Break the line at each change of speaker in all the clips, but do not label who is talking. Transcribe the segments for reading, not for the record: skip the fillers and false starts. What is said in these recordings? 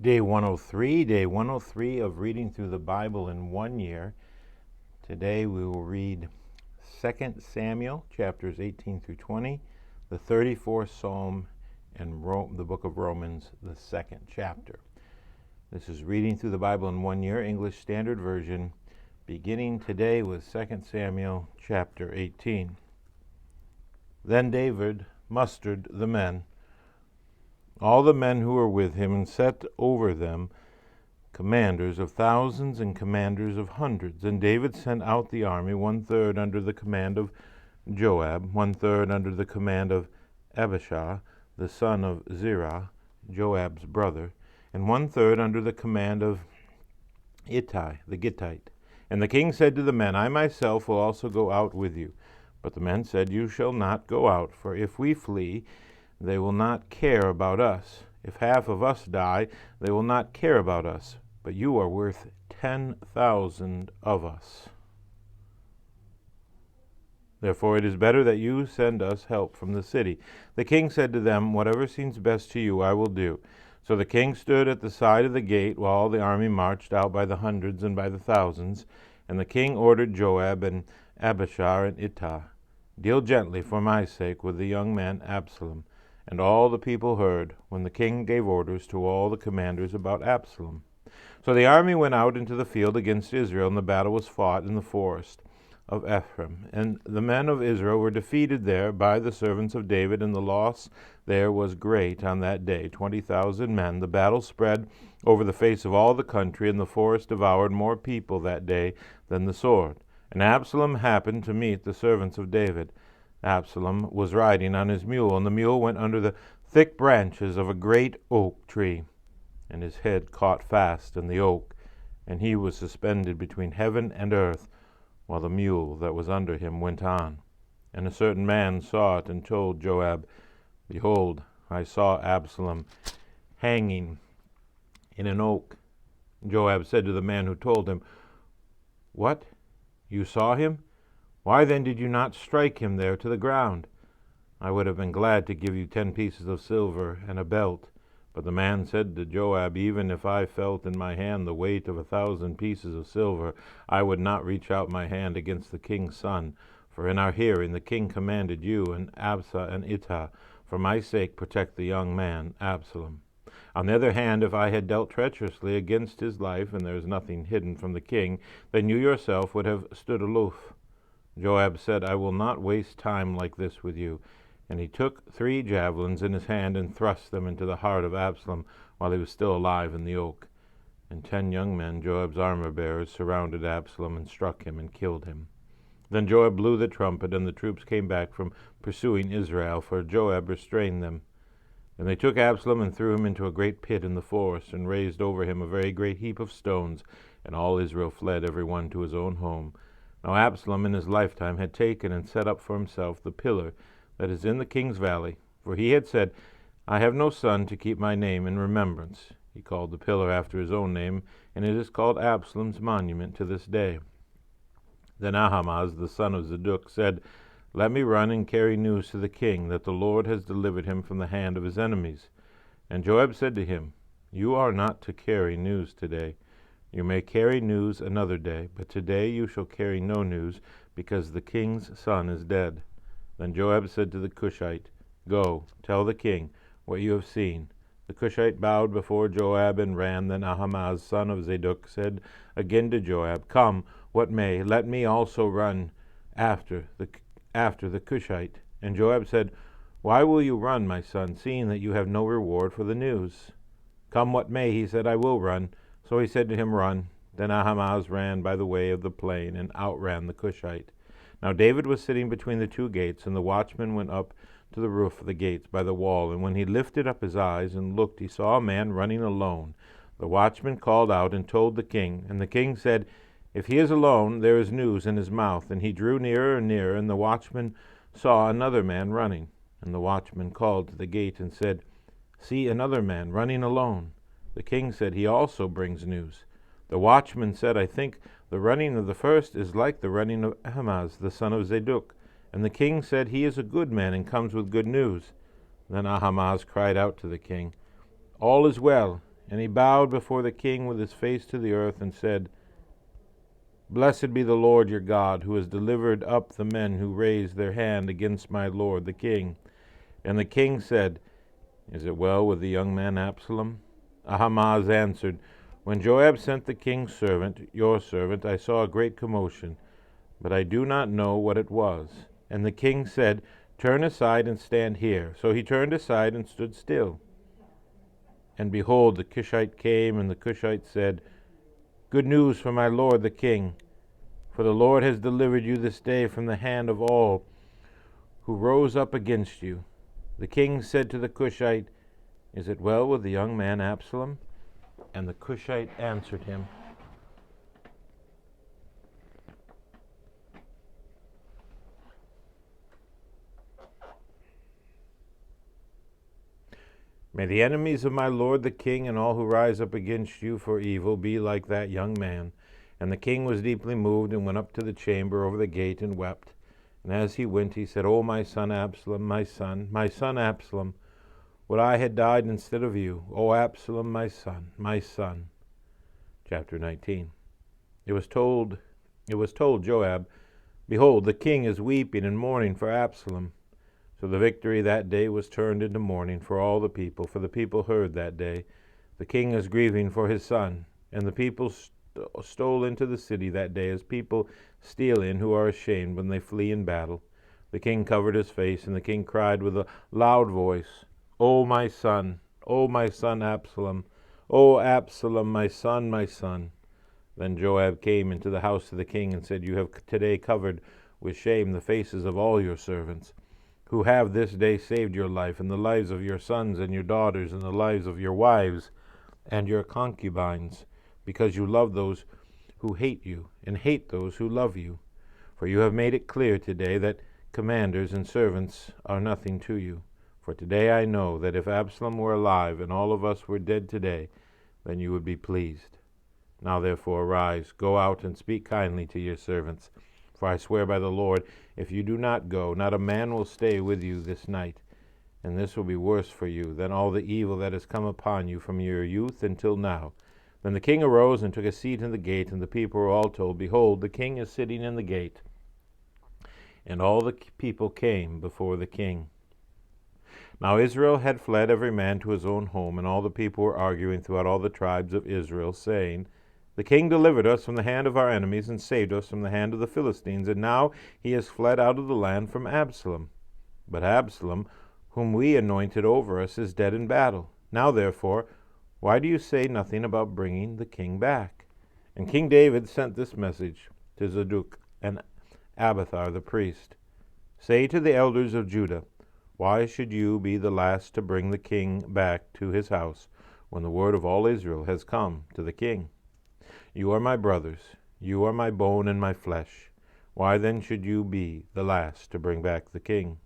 Day 103 of reading through the Bible in 1 year. Today we will read 2 Samuel chapters 18 through 20, the 34th Psalm, and the book of Romans, the 2nd chapter. This is reading through the Bible in 1 year, English Standard Version, beginning today with 2 Samuel chapter 18. Then David mustered the men, all the men who were with him, and set over them commanders of thousands and commanders of hundreds. And David sent out the army, 1/3 under the command of Joab, 1/3 under the command of Abishai, the son of Zerah, Joab's brother, and 1/3 under the command of Ittai the Gittite. And the king said to the men, I myself will also go out with you. But the men said, You shall not go out, for if we flee, they will not care about us. If half of us die, they will not care about us. But you are worth 10,000 of us. Therefore it is better that you send us help from the city. The king said to them, Whatever seems best to you, I will do. So the king stood at the side of the gate while all the army marched out by the hundreds and by the thousands. And the king ordered Joab and Abishai and Ittai, Deal gently for my sake with the young man Absalom. And all the people heard when the king gave orders to all the commanders about Absalom. So the army went out into the field against Israel, and the battle was fought in the forest of Ephraim. And the men of Israel were defeated there by the servants of David, and the loss there was great on that day, 20,000 men. The battle spread over the face of all the country, and the forest devoured more people that day than the sword. And Absalom happened to meet the servants of David. Absalom was riding on his mule, and the mule went under the thick branches of a great oak tree, and his head caught fast in the oak, and he was suspended between heaven and earth, while the mule that was under him went on. And a certain man saw it, and told Joab, Behold, I saw Absalom hanging in an oak. Joab said to the man who told him, What? You saw him? Why then did you not strike him there to the ground? I would have been glad to give you 10 pieces of silver and a belt. But the man said to Joab, Even if I felt in my hand the weight of 1,000 pieces of silver, I would not reach out my hand against the king's son. For in our hearing the king commanded you and Abishai and Ittai, for my sake protect the young man Absalom. On the other hand, if I had dealt treacherously against his life, and there is nothing hidden from the king, then you yourself would have stood aloof. Joab said, I will not waste time like this with you. And he took 3 javelins in his hand and thrust them into the heart of Absalom while he was still alive in the oak. And 10 young men, Joab's armor-bearers, surrounded Absalom and struck him and killed him. Then Joab blew the trumpet, and the troops came back from pursuing Israel, for Joab restrained them. And they took Absalom and threw him into a great pit in the forest, and raised over him a very great heap of stones, and all Israel fled every one to his own home. Now Absalom in his lifetime had taken and set up for himself the pillar that is in the king's valley, for he had said, I have no son to keep my name in remembrance. He called the pillar after his own name, and it is called Absalom's monument to this day. Then Ahimaaz the son of Zadok said, Let me run and carry news to the king, that the Lord has delivered him from the hand of his enemies. And Joab said to him, You are not to carry news today. You may carry news another day, but today you shall carry no news, because the king's son is dead. Then Joab said to the Cushite, Go, tell the king what you have seen. The Cushite bowed before Joab and ran. Then Ahimaaz son of Zadok said again to Joab, Come, what may, let me also run after the Cushite. And Joab said, Why will you run, my son, seeing that you have no reward for the news? Come what may, he said, I will run. So he said to him, Run. Then Ahimaaz ran by the way of the plain, and outran the Cushite. Now David was sitting between the 2 gates, and the watchman went up to the roof of the gates by the wall. And when he lifted up his eyes and looked, he saw a man running alone. The watchman called out and told the king. And the king said, If he is alone, there is news in his mouth. And he drew nearer and nearer, and the watchman saw another man running. And the watchman called to the gate and said, See, another man running alone. The king said, He also brings news. The watchman said, I think the running of the first is like the running of Ahimaaz the son of Zadok. And the king said, He is a good man and comes with good news. Then Ahimaaz cried out to the king, All is well, And he bowed before the king with his face to the earth and said, Blessed be the Lord your God, who has delivered up the men who raised their hand against my lord the king. And the king said, Is it well with the young man Absalom? Ahimaaz answered, When Joab sent the king's servant, your servant, I saw a great commotion, but I do not know what it was. And the king said, Turn aside and stand here. So he turned aside and stood still. And behold, the Cushite came, and the Cushite said, Good news for my lord the king, for the Lord has delivered you this day from the hand of all who rose up against you. The king said to the Cushite, Is it well with the young man Absalom? And the Cushite answered him, May the enemies of my lord the king and all who rise up against you for evil be like that young man. And the king was deeply moved and went up to the chamber over the gate and wept. And as he went, he said, O my son Absalom, my son Absalom, would I had died instead of you. O Absalom, my son, my son. Chapter 19. It was told Joab, Behold, the king is weeping and mourning for Absalom. So the victory that day was turned into mourning for all the people, for the people heard that day, The king is grieving for his son. And the people stole into the city that day, as people steal in who are ashamed when they flee in battle. The king covered his face, and the king cried with a loud voice, O my son Absalom, O Absalom, my son, my son. Then Joab came into the house of the king and said, You have today covered with shame the faces of all your servants, who have this day saved your life, and the lives of your sons and your daughters, and the lives of your wives and your concubines, because you love those who hate you, and hate those who love you. For you have made it clear today that commanders and servants are nothing to you. For today I know that if Absalom were alive, and all of us were dead today, then you would be pleased. Now therefore arise, go out and speak kindly to your servants. For I swear by the Lord, if you do not go, not a man will stay with you this night. And this will be worse for you than all the evil that has come upon you from your youth until now. Then the king arose and took a seat in the gate, and the people were all told, Behold, the king is sitting in the gate. And all the people came before the king. Now Israel had fled every man to his own home, and all the people were arguing throughout all the tribes of Israel, saying, The king delivered us from the hand of our enemies, and saved us from the hand of the Philistines, and now he has fled out of the land from Absalom. But Absalom, whom we anointed over us, is dead in battle. Now therefore, why do you say nothing about bringing the king back? And King David sent this message to Zadok and Abiathar the priest. Say to the elders of Judah, Why should you be the last to bring the king back to his house, when the word of all Israel has come to the king? You are my brothers, you are my bone and my flesh. Why then should you be the last to bring back the king?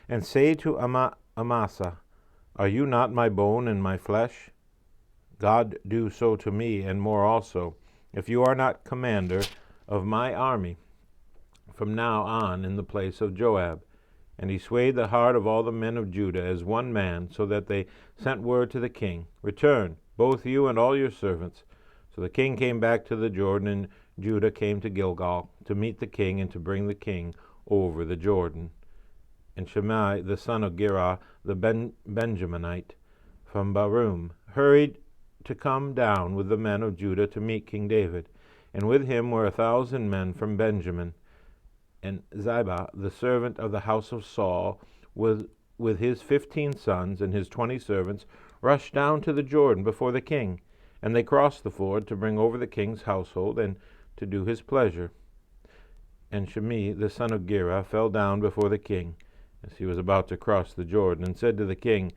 And say to Amasa, Are you not my bone and my flesh? God do so to me, and more also, if you are not commander of my army from now on in the place of Joab. And he swayed the heart of all the men of Judah as one man, so that they sent word to the king, Return, both you and all your servants. So the king came back to the Jordan, and Judah came to Gilgal to meet the king and to bring the king over the Jordan. And Shimei, the son of Gera, the Benjaminite, from Barum, hurried to come down with the men of Judah to meet King David. And with him were 1,000 men from Benjamin. And Ziba, the servant of the house of Saul, with his 15 sons and his 20 servants, rushed down to the Jordan before the king. And they crossed the ford to bring over the king's household and to do his pleasure. And Shimei, the son of Gera, fell down before the king, as he was about to cross the Jordan, and said to the king,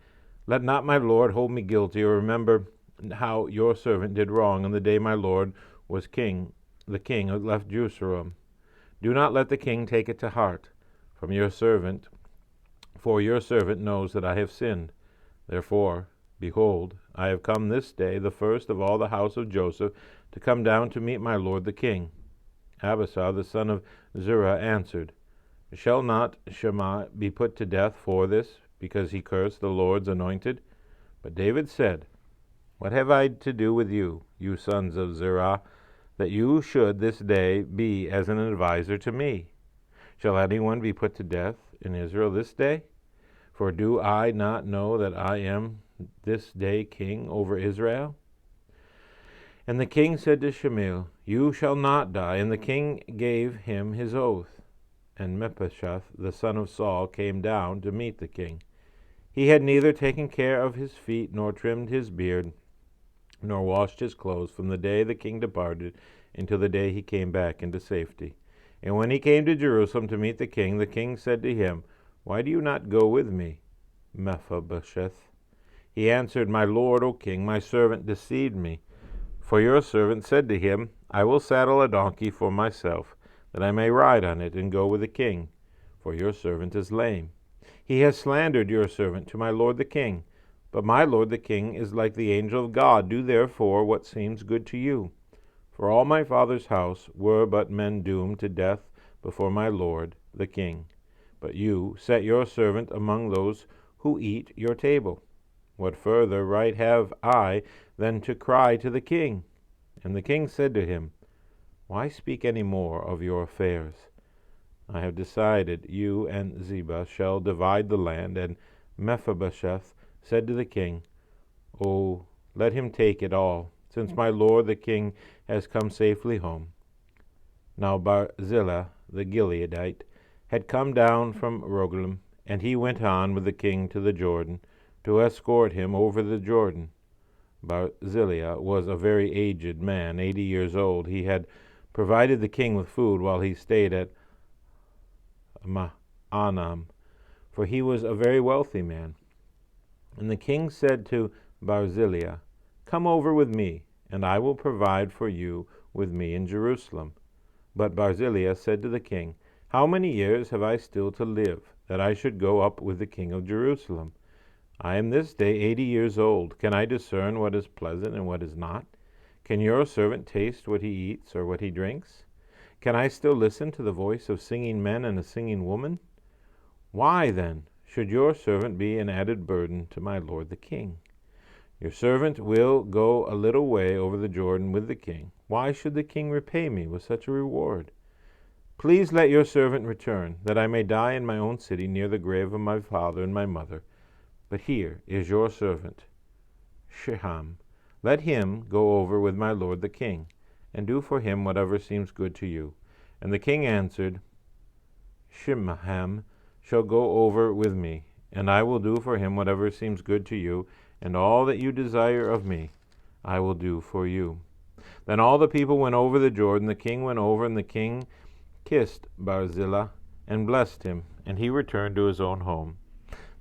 Let not my lord hold me guilty, or remember how your servant did wrong on the day my lord was king. The king had left Jerusalem. Do not let the king take it to heart for your servant knows that I have sinned. Therefore, behold, I have come this day, the first of all the house of Joseph, to come down to meet my lord the king. Abishai, the son of Zerah, answered, Shall not Shimei be put to death for this, because he cursed the Lord's anointed? But David said, What have I to do with you, you sons of Zerah, that you should this day be as an adviser to me? Shall anyone be put to death in Israel this day? For do I not know that I am this day king over Israel? And the king said to Shmuel, You shall not die. And the king gave him his oath. And Mephibosheth, the son of Saul, came down to meet the king. He had neither taken care of his feet, nor trimmed his beard, nor washed his clothes, from the day the king departed until the day he came back into safety. And when he came to Jerusalem to meet the king said to him, Why do you not go with me, Mephibosheth? He answered, My lord, O king, my servant deceived me. For your servant said to him, I will saddle a donkey for myself, that I may ride on it and go with the king, for your servant is lame. He has slandered your servant to my lord the king. But my lord the king is like the angel of God. Do therefore what seems good to you. For all my father's house were but men doomed to death before my lord the king. But you set your servant among those who eat your table. What further right have I than to cry to the king? And the king said to him, Why speak any more of your affairs? I have decided you and Ziba shall divide the land. And Mephibosheth said to the king, Oh, let him take it all, since my lord the king has come safely home. Now Barzillai the Gileadite had come down from Rogelim, and he went on with the king to the Jordan, to escort him over the Jordan. Barzillai was a very aged man, 80 years old. He had provided the king with food while he stayed at Ma'anam, for he was a very wealthy man. And the king said to Barzillai, Come over with me, and I will provide for you with me in Jerusalem. But Barzillai said to the king, How many years have I still to live, that I should go up with the king of Jerusalem? I am this day 80 years old. Can I discern what is pleasant and what is not? Can your servant taste what he eats or what he drinks? Can I still listen to the voice of singing men and a singing woman? Why, then, should your servant be an added burden to my lord the king? Your servant will go a little way over the Jordan with the king. Why should the king repay me with such a reward? Please let your servant return, that I may die in my own city near the grave of my father and my mother. But here is your servant, Shiham. Let him go over with my lord the king, and do for him whatever seems good to you. And the king answered, Shimham shall go over with me, and I will do for him whatever seems good to you, and all that you desire of me I will do for you. Then all the people went over the Jordan. The king went over, and the king kissed Barzillai and blessed him, and he returned to his own home.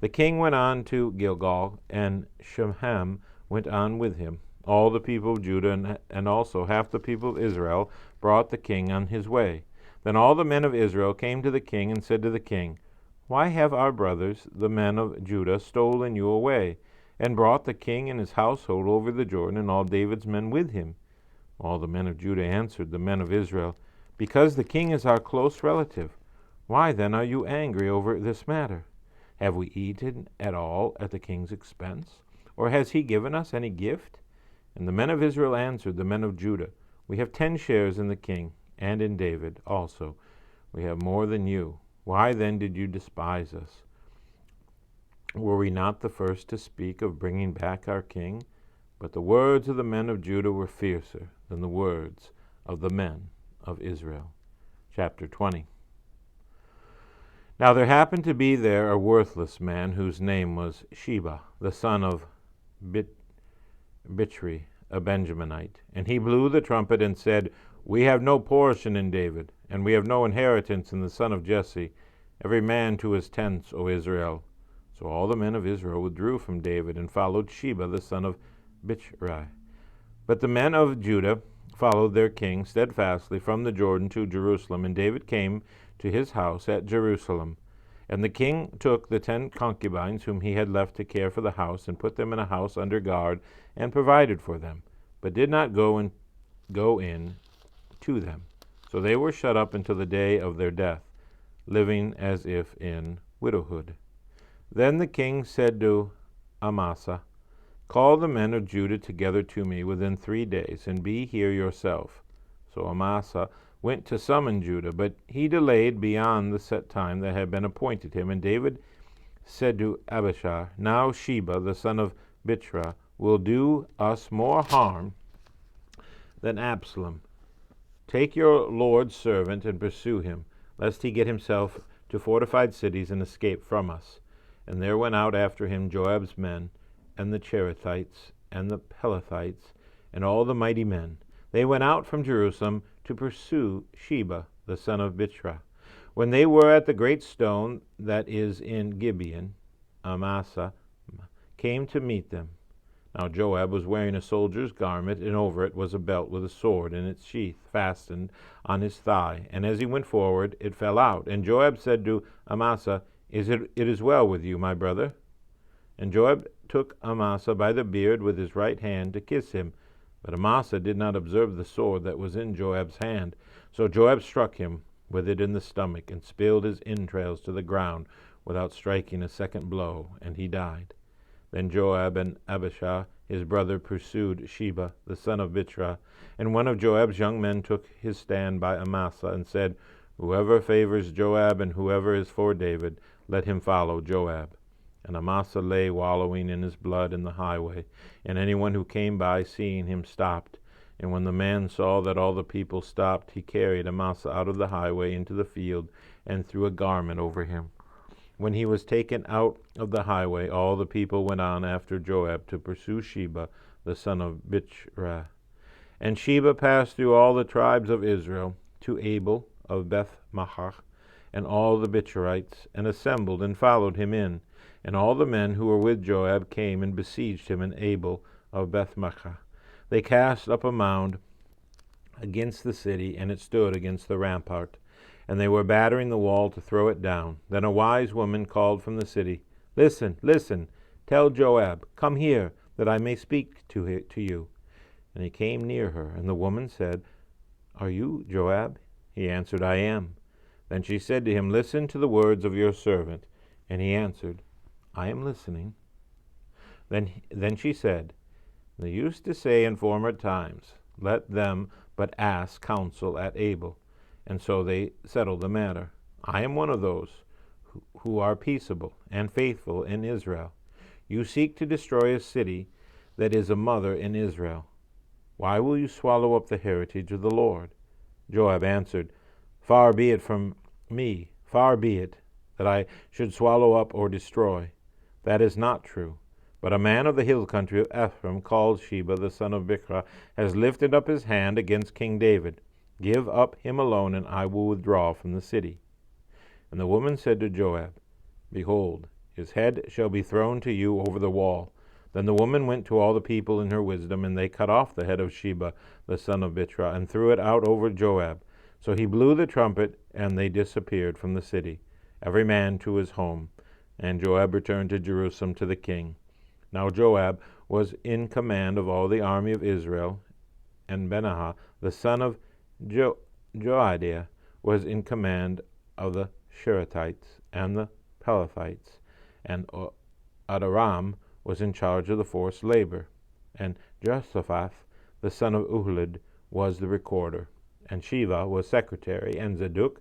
The king went on to Gilgal, and Shimham went on with him. All the people of Judah and also half the people of Israel brought the king on his way. Then all the men of Israel came to the king and said to the king, Why have our brothers, the men of Judah, stolen you away, and brought the king and his household over the Jordan, and all David's men with him? All the men of Judah answered the men of Israel, Because the king is our close relative. Why then are you angry over this matter? Have we eaten at all at the king's expense? Or has he given us any gift? And the men of Israel answered the men of Judah, We have 10 shares in the king, and in David also. We have more than you. Why then did you despise us? Were we not the first to speak of bringing back our king? But the words of the men of Judah were fiercer than the words of the men of Israel. Chapter 20. Now there happened to be there a worthless man whose name was Sheba, the son of Bichri, a Benjaminite. And he blew the trumpet and said, We have no portion in David, and we have no inheritance in the son of Jesse, every man to his tents, O Israel. So all the men of Israel withdrew from David and followed Sheba, the son of Bichri. But the men of Judah followed their king steadfastly from the Jordan to Jerusalem, and David came to his house at Jerusalem. And the king took the 10 concubines whom he had left to care for the house, and put them in a house under guard, and provided for them, but did not go in to them. So they were shut up until the day of their death, living as if in widowhood. Then the king said to Amasa, Call the men of Judah together to me within 3 days, and be here yourself. So Amasa went to summon Judah, but he delayed beyond the set time that had been appointed him. And David said to Abishai, Now Sheba, the son of Bichra, will do us more harm than Absalom. Take your Lord's servant and pursue him, lest he get himself to fortified cities and escape from us. And there went out after him Joab's men, and the Cherethites, and the Pelethites, and all the mighty men. They went out from Jerusalem to pursue Sheba, the son of Bichra. When they were at the great stone that is in Gibeon, Amasa came to meet them. Now Joab was wearing a soldier's garment, and over it was a belt with a sword in its sheath fastened on his thigh. And as he went forward, it fell out. And Joab said to Amasa, It is well with you, my brother? And Joab took Amasa by the beard with his right hand to kiss him. But Amasa did not observe the sword that was in Joab's hand. So Joab struck him with it in the stomach, and spilled his entrails to the ground without striking a second blow, and he died. Then Joab and Abishai his brother pursued Sheba, the son of Bichra, and one of Joab's young men took his stand by Amasa, and said, Whoever favors Joab and whoever is for David, let him follow Joab. And Amasa lay wallowing in his blood in the highway, and anyone who came by, seeing him, stopped. And when the man saw that all the people stopped, he carried Amasa out of the highway into the field, and threw a garment over him. When he was taken out of the highway, all the people went on after Joab to pursue Sheba, the son of Bichra. And Sheba passed through all the tribes of Israel to Abel of Beth-Machach, and all the Bichrites, and assembled and followed him in. And all the men who were with Joab came and besieged him in Abel of Beth-Machach. They cast up a mound against the city, and it stood against the rampart. And they were battering the wall to throw it down. Then a wise woman called from the city, Listen, listen, tell Joab, Come here, that I may speak to you. And he came near her, and the woman said, Are you Joab? He answered, I am. Then she said to him, Listen to the words of your servant. And he answered, I am listening. Then she said, They used to say in former times, Let them but ask counsel at Abel. And so they settled the matter. I am one of those who are peaceable and faithful in Israel. You seek to destroy a city that is a mother in Israel. Why will you swallow up the heritage of the Lord? Joab answered, Far be it from me, far be it, that I should swallow up or destroy. That is not true. But a man of the hill country of Ephraim, called Sheba, the son of Bichra, has lifted up his hand against King David. Give up him alone, and I will withdraw from the city. And the woman said to Joab, Behold, his head shall be thrown to you over the wall. Then the woman went to all the people in her wisdom, and they cut off the head of Sheba, the son of Bichra, and threw it out over Joab. So he blew the trumpet, and they disappeared from the city, every man to his home. And Joab returned to Jerusalem to the king. Now Joab was in command of all the army of Israel, and Benaiah, the son of Joadiah, was in command of the Cherethites and the Pelethites, and Adoram was in charge of the forced labor, and Jehoshaphat, the son of Uhud, was the recorder, and Sheva was secretary, and Zadok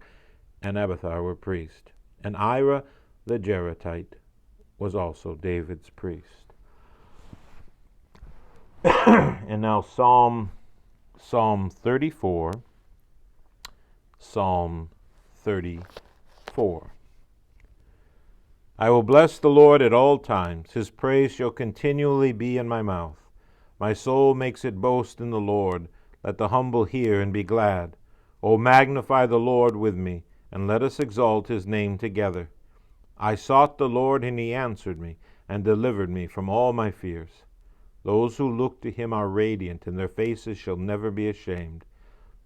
and Abiathar were priests, and Ira the Jerethite was also David's priest. And now Psalm 34. Psalm 34. I will bless the Lord at all times. His praise shall continually be in my mouth. My soul makes it boast in the Lord. Let the humble hear and be glad. O magnify the Lord with me, and let us exalt his name together. I sought the Lord, and he answered me, and delivered me from all my fears. Those who look to him are radiant, and their faces shall never be ashamed.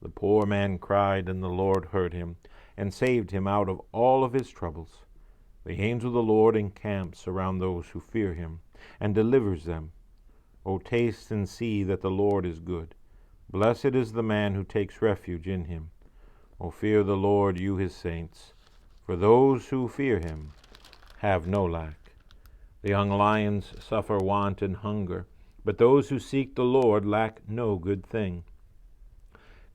The poor man cried, and the Lord heard him, and saved him out of all of his troubles. The angel of the Lord encamps around those who fear him, and delivers them. O taste and see that the Lord is good. Blessed is the man who takes refuge in him. O fear the Lord, you his saints, for those who fear him have no lack. The young lions suffer want and hunger, but those who seek the Lord lack no good thing.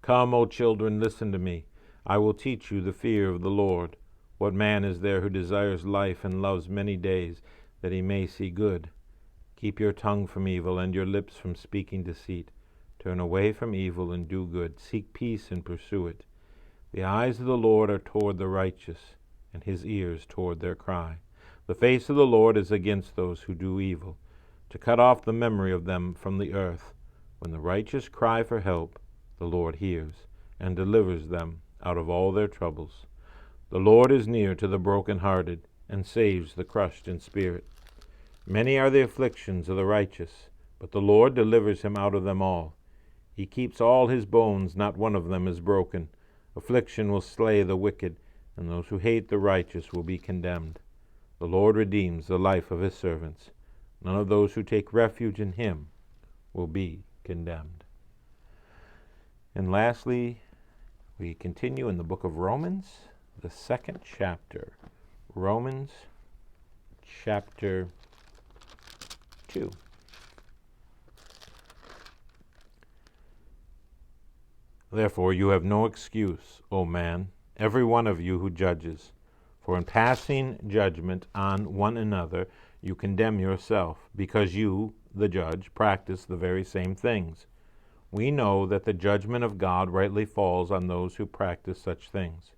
Come, O children, listen to me. I will teach you the fear of the Lord. What man is there who desires life and loves many days, that he may see good? Keep your tongue from evil and your lips from speaking deceit. Turn away from evil and do good. Seek peace and pursue it. The eyes of the Lord are toward the righteous, and his ears toward their cry. The face of the Lord is against those who do evil, to cut off the memory of them from the earth. When the righteous cry for help, the Lord hears, and delivers them out of all their troubles. The Lord is near to the brokenhearted, and saves the crushed in spirit. Many are the afflictions of the righteous, but the Lord delivers him out of them all. He keeps all his bones, not one of them is broken. Affliction will slay the wicked, and those who hate the righteous will be condemned. The Lord redeems the life of his servants. None of those who take refuge in him will be condemned. And lastly, we continue in the book of Romans, the 2nd chapter. Romans chapter 2. Therefore you have no excuse, O man, every one of you who judges. For in passing judgment on one another you condemn yourself, because you, the judge, practice the very same things. We know that the judgment of God rightly falls on those who practice such things.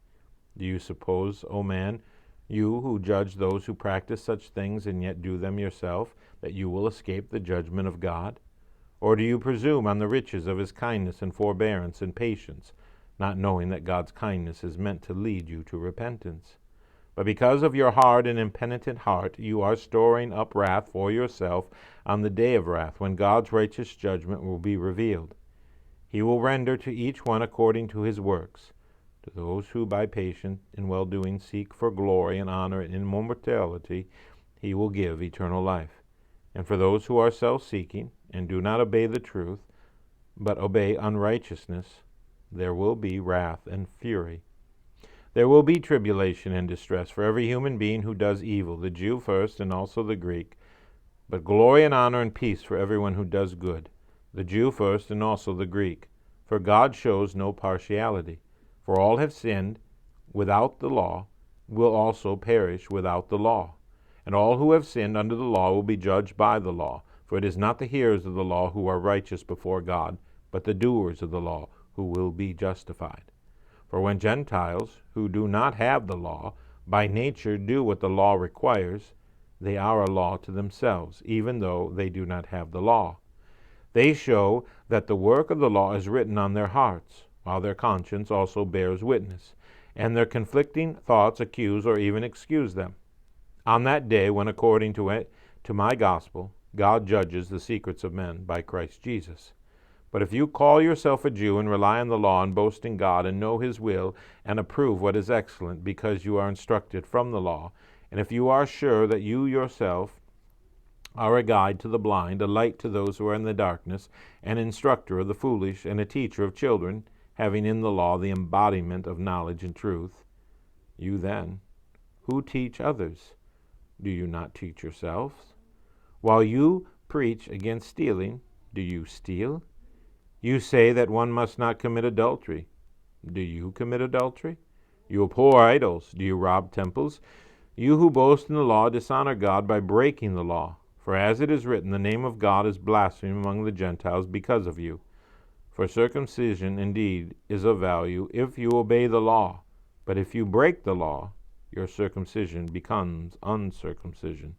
Do you suppose, O man, you who judge those who practice such things and yet do them yourself, that you will escape the judgment of God? Or do you presume on the riches of his kindness and forbearance and patience, not knowing that God's kindness is meant to lead you to repentance? But because of your hard and impenitent heart, you are storing up wrath for yourself on the day of wrath, when God's righteous judgment will be revealed. He will render to each one according to his works. To those who by patience and well-doing seek for glory and honor and immortality, he will give eternal life. And for those who are self-seeking and do not obey the truth, but obey unrighteousness, there will be wrath and fury. There will be tribulation and distress for every human being who does evil, the Jew first and also the Greek, but glory and honor and peace for everyone who does good, the Jew first and also the Greek. For God shows no partiality. For all have sinned without the law, will also perish without the law. And all who have sinned under the law will be judged by the law. For it is not the hearers of the law who are righteous before God, but the doers of the law who will be justified. For when Gentiles, who do not have the law, by nature do what the law requires, they are a law to themselves, even though they do not have the law. They show that the work of the law is written on their hearts, while their conscience also bears witness, and their conflicting thoughts accuse or even excuse them. On that day, when according to my gospel, God judges the secrets of men by Christ Jesus. But if you call yourself a Jew and rely on the law and boast in God and know his will and approve what is excellent because you are instructed from the law, and if you are sure that you yourself are a guide to the blind, a light to those who are in the darkness, an instructor of the foolish, and a teacher of children, having in the law the embodiment of knowledge and truth, you then, who teach others, do you not teach yourselves? While you preach against stealing, do you steal? You say that one must not commit adultery. Do you commit adultery? You abhor idols. Do you rob temples? You who boast in the law dishonor God by breaking the law. For as it is written, the name of God is blasphemed among the Gentiles because of you. For circumcision indeed is of value if you obey the law, but if you break the law, your circumcision becomes uncircumcision.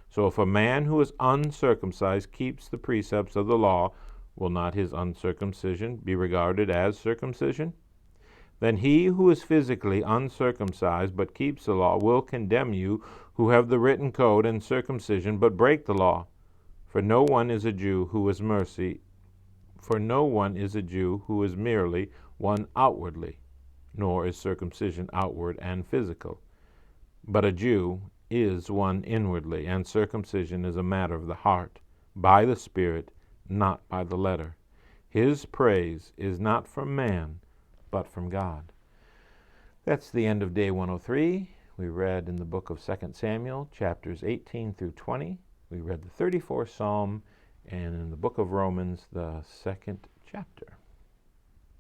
So if a man who is uncircumcised keeps the precepts of the law, will not his uncircumcision be regarded as circumcision? Then he who is physically uncircumcised but keeps the law will condemn you who have the written code and circumcision but break the law. For no one is a Jew who is merely one outwardly, nor is circumcision outward and physical. But a Jew is one inwardly, and circumcision is a matter of the heart, by the Spirit, not by the letter. His praise is not from man, but from God. That's the end of day 103. We read in the book of 2 Samuel, chapters 18 through 20. We read the 34th Psalm and in the book of Romans, the 2nd chapter.